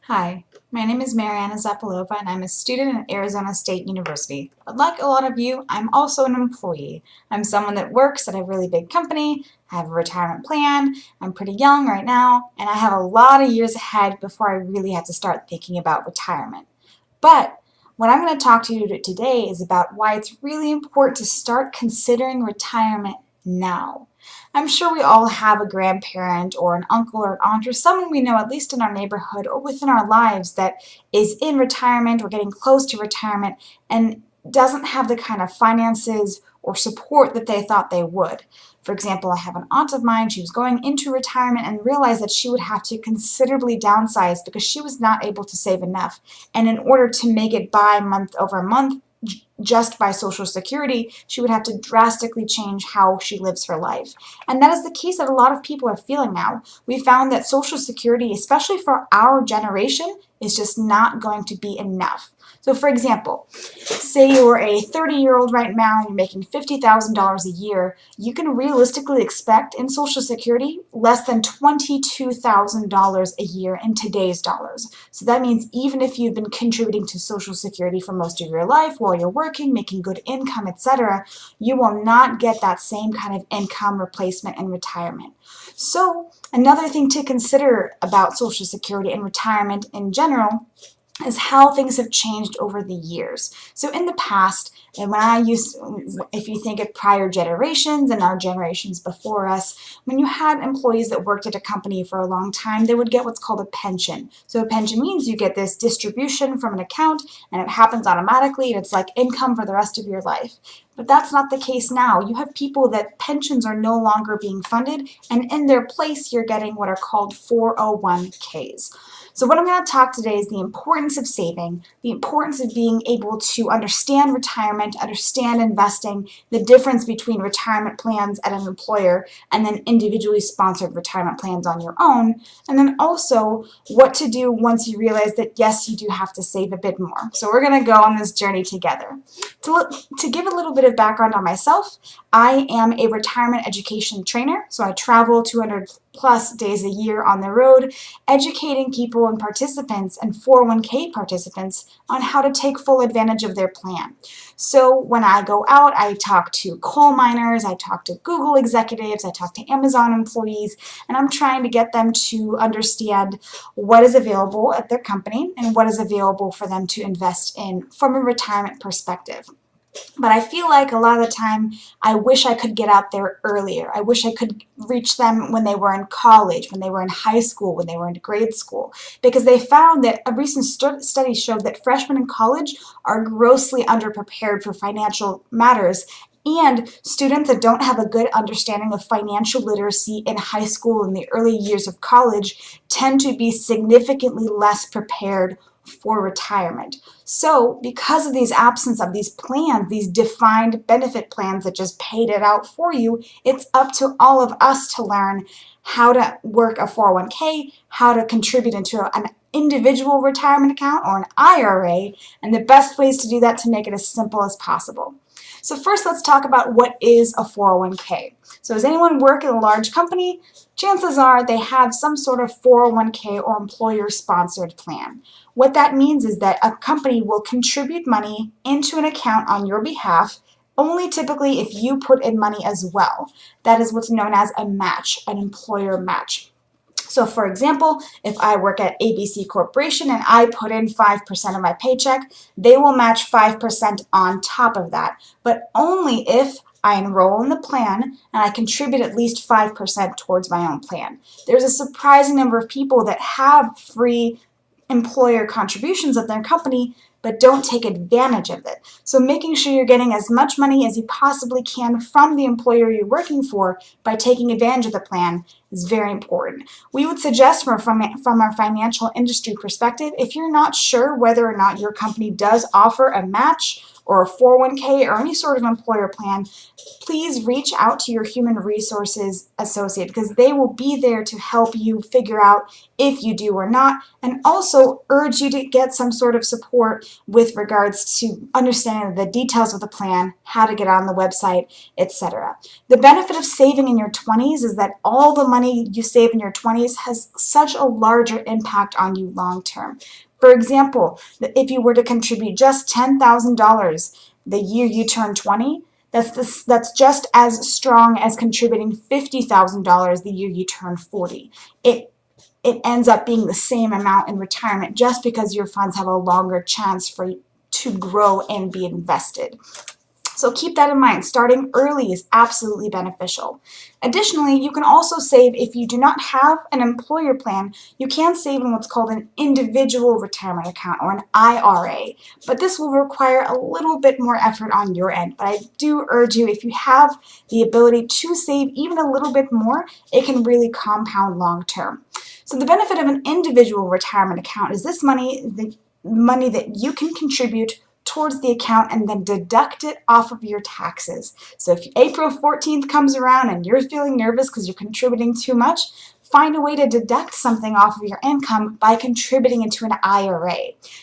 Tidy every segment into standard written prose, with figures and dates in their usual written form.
Hi, my name is Marianna Zapalova and I'm a student at Arizona State University. But like a lot of you, I'm also an employee. I'm someone that works at a really big company, I have a retirement plan, I'm pretty young right now, and I have a lot of years ahead before I really have to start thinking about retirement. But what I'm going to talk to you today is about why it's really important to start considering retirement now. I'm sure we all have a grandparent or an uncle or an aunt or someone we know, at least in our neighborhood or within our lives, that is in retirement or getting close to retirement and doesn't have the kind of finances or support that they thought they would. For example, I have an aunt of mine, she was going into retirement and realized that she would have to considerably downsize because she was not able to save enough. And in order to make it by month over month, just by Social Security, she would have to drastically change how she lives her life. And that is the case that a lot of people are feeling now. We found that Social Security, especially for our generation, is just not going to be enough. So for example, say you're a 30-year-old right now and you're making $50,000 a year, you can realistically expect in Social Security less than $22,000 a year in today's dollars. So that means even if you've been contributing to Social Security for most of your life while you're working, making good income, etc., you will not get that same kind of income replacement in retirement. So another thing to consider about Social Security and retirement in general is how things have changed over the years. So in the past, and if you think of prior generations and our generations before us, when you had employees that worked at a company for a long time, they would get what's called a pension. So a pension means you get this distribution from an account and it happens automatically and it's like income for the rest of your life. But that's not the case now. You have people that pensions are no longer being funded, and in their place you're getting what are called 401ks. So what I'm going to talk today is the importance of saving, the importance of being able to understand retirement, understand investing, the difference between retirement plans at an employer and then individually sponsored retirement plans on your own, and then also what to do once you realize that yes, you do have to save a bit more. So we're going to go on this journey together. To give a little bit of background on myself, I am a retirement education trainer, so I travel 200 plus days a year on the road, educating people and participants and 401k participants on how to take full advantage of their plan. So when I go out, I talk to coal miners, I talk to Google executives, I talk to Amazon employees, and I'm trying to get them to understand what is available at their company and what is available for them to invest in from a retirement perspective. But I feel like a lot of the time, I wish I could get out there earlier. I wish I could reach them when they were in college, when they were in high school, when they were in grade school, because they found that a recent study showed that freshmen in college are grossly underprepared for financial matters, and students that don't have a good understanding of financial literacy in high school and the early years of college tend to be significantly less prepared for retirement. So because of these absence of these plans, these defined benefit plans that just paid it out for you, it's up to all of us to learn how to work a 401k, how to contribute into an individual retirement account or an IRA, and the best ways to do that to make it as simple as possible. So first, let's talk about what is a 401k. So does anyone work at a large company? Chances are they have some sort of 401k or employer-sponsored plan. What that means is that a company will contribute money into an account on your behalf, only typically if you put in money as well. That is what's known as a match, an employer match. So for example, if I work at ABC Corporation and I put in 5% of my paycheck, they will match 5% on top of that, but only if I enroll in the plan and I contribute at least 5% towards my own plan. There's a surprising number of people that have free employer contributions of their company but don't take advantage of it. So making sure you're getting as much money as you possibly can from the employer you're working for by taking advantage of the plan is very important. We would suggest from our financial industry perspective, if you're not sure whether or not your company does offer a match or a 401k or any sort of employer plan, please reach out to your human resources associate, because they will be there to help you figure out if you do or not, and also urge you to get some sort of support with regards to understanding the details of the plan, how to get on the website, etc. The benefit of saving in your 20s is that all the money you save in your 20s has such a larger impact on you long term. For example, if you were to contribute just $10,000 the year you turn 20, that's just as strong as contributing $50,000 the year you turn 40. It ends up being the same amount in retirement just because your funds have a longer chance to grow and be invested. So keep that in mind. Starting early is absolutely beneficial. Additionally, you can also save if you do not have an employer plan. You can save in what's called an individual retirement account, or an IRA, but this will require a little bit more effort on your end. But I do urge you, if you have the ability to save even a little bit more, it can really compound long term. So the benefit of an individual retirement account is this money, the money that you can contribute towards the account and then deduct it off of your taxes. So if April 14th comes around and you're feeling nervous because you're contributing too much, find a way to deduct something off of your income by contributing into an IRA.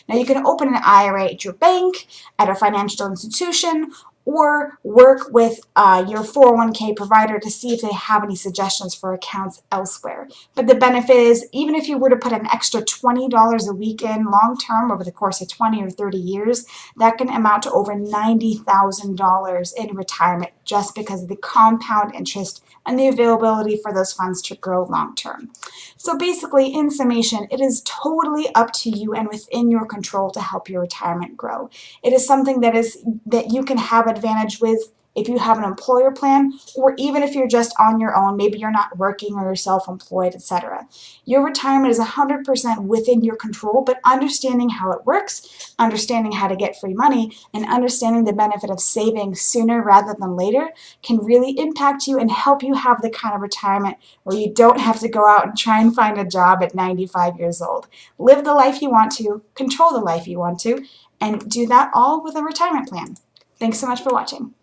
Now you can open an IRA at your bank, at a financial institution, or work with your 401k provider to see if they have any suggestions for accounts elsewhere. But the benefit is, even if you were to put an extra $20 a week in long term over the course of 20 or 30 years, that can amount to over $90,000 in retirement just because of the compound interest and the availability for those funds to grow long term. So basically, in summation, it is totally up to you and within your control to help your retirement grow. It is something that you can have advantage with if you have an employer plan, or even if you're just on your own, maybe you're not working or you're self-employed, etc. Your retirement is 100% within your control, but understanding how it works, understanding how to get free money, and understanding the benefit of saving sooner rather than later can really impact you and help you have the kind of retirement where you don't have to go out and try and find a job at 95 years old. Live the life you want to, control the life you want to, and do that all with a retirement plan. Thanks so much for watching.